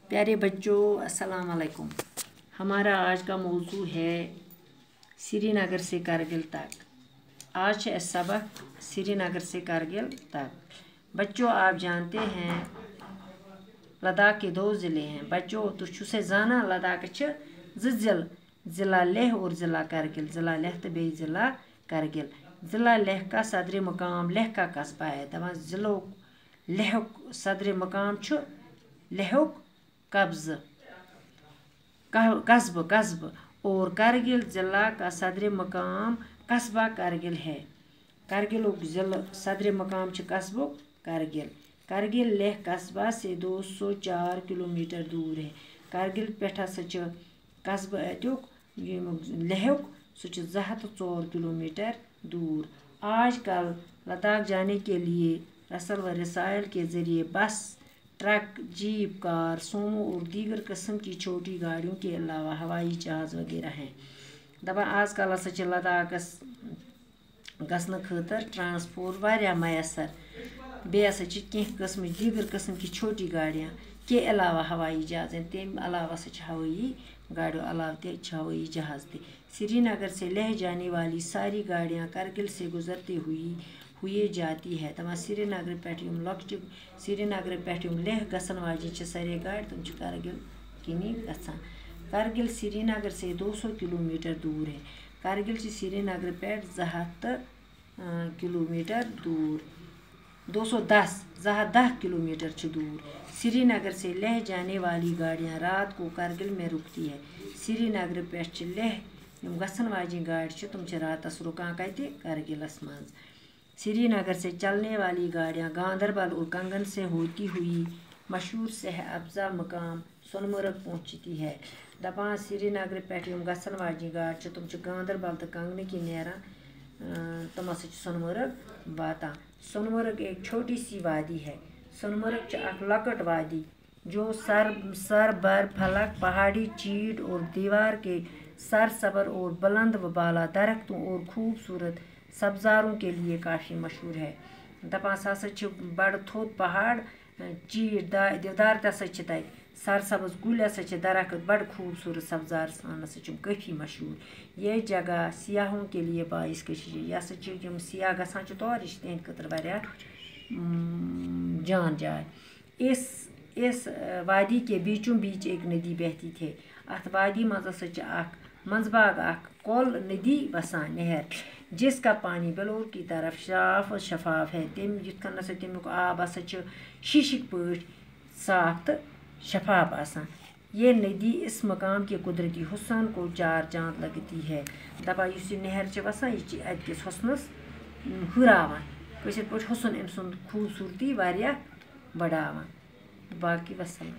प्यारे बच्चों, अस्सलाम वालेकुम। हमारा आज का मौजू है श्रीनगर से कारगिल तक। आज है सबक श्रीनगर से कारगिल तक। बच्चों, आप जानते हैं लद्दाख के 2 ज़िले हैं। बच्चों, तुझ से जाना लद्दाख ज़िला लेह और ज़िला कारगिल। ज़िला लेह तो बे ज़िला कारगिल। ज़िला लेह का सदर मकाम लेह का कस्बा है। दपान ज़िलो लेह सदर मकाम लेहुक कस्ब और कारगिल ज़िला का सदर मकाम कस्बा कारगिल है। कारगिल ज़िला सदर मकाम कस्बो कारगिल। कारगिल लेह कस्बा से 204 किलोमीटर दूर है। कारगिल पे कस्ब अतुक लेहुक सह 204 किलोमीटर दूर। आजकल लद्दाख जाने के लिए रसल व रसायल के ज़रिए बस, ट्रक, जीप, कार, सोमो और दीगर किस्म की छोटी गाड़ियों के अलावा हवाई जहाज़ वगैरह हैं। दपान आजकल हसा लद्दाखस गसन खतर ट्रांसपोर्ट वारिया मैसर। बे दीगर किस्म की छोटी गाड़ियाँ के अलावा हवाई जहाज़ हैं। तम अलावा हवाई गाड़ियों अलावा हवाई जहाज़ थे। श्रीनगर से लेह जाने वाली सारी गाड़ियाँ कारगिल से गुजरते हुए जाती है। तमाम श्रीनगर पे लॉकट श्रीनगर पे लेह गसन वाजी सारे गाड़ तुम कारगिल किनी गसान। कारगिल श्रीनगर से 200 किलोमीटर दूर है। कारगिल श्रीनगर पे 200 किलोमीटर दूर 210 किलोमीटर दूर। श्रीनगर से लेह जाने वाली गाड़ियाँ रात को कारगिल में रुकती है। श्रीनगर पे लेह गसन वाजी गाड़ तुम रातस रुकान कत कारगिलस मज। श्रीनगर से चलने वाली गाड़ियाँ गांदरबल और कंगन से होती हुई मशहूर सह अफजा मकाम सोनमर्ग पहुँचती है। दपान श्रीनगर पे गसन वाजी गाड़ तुम गांदरबल तो कंगन की नेरान तुम सोनमर्ग वातान। सोनमर्ग एक छोटी सी वादी है। सोनमर्ग एक लकट वादी जो सर बर फलक पहाड़ी चीड़ और दीवार के सरसबर और बुलंद व बाला दरख्तों और खूबसूरत सब्जारों के लिए काफ़ी मशहूर है। दपान हसा बड़ थोद पहाड़ चीड़ देवदार तथ सरसब्ज गुल दरख्त बड़ खूबसूरत सब्जार सान काफ़ी मशहूर। ये जगह सियाहों के लिए बाइस कशीश यह सियाह गसान तौर यह तिहंद खतर वारिया जान जाए। इस वादी के बीचों बीच एक नदी बहती थे। अत वादी मंजबाग कोल नदी वसान नहर जिसका पानी बिलोर की तरफ साफ और शफाफ है। तमुक आब शीशिक पट साफ तो शफाफ आसान। ये नदी इस मकाम के कुदरती हुसन को 4 चांद लगती है। दपा नहर वसान यह अतकिस हुसनस हुरावान कशिर पे हुसन अम सुंद खूबसूरती वारिया बढ़ावान। बाकी वसलाम।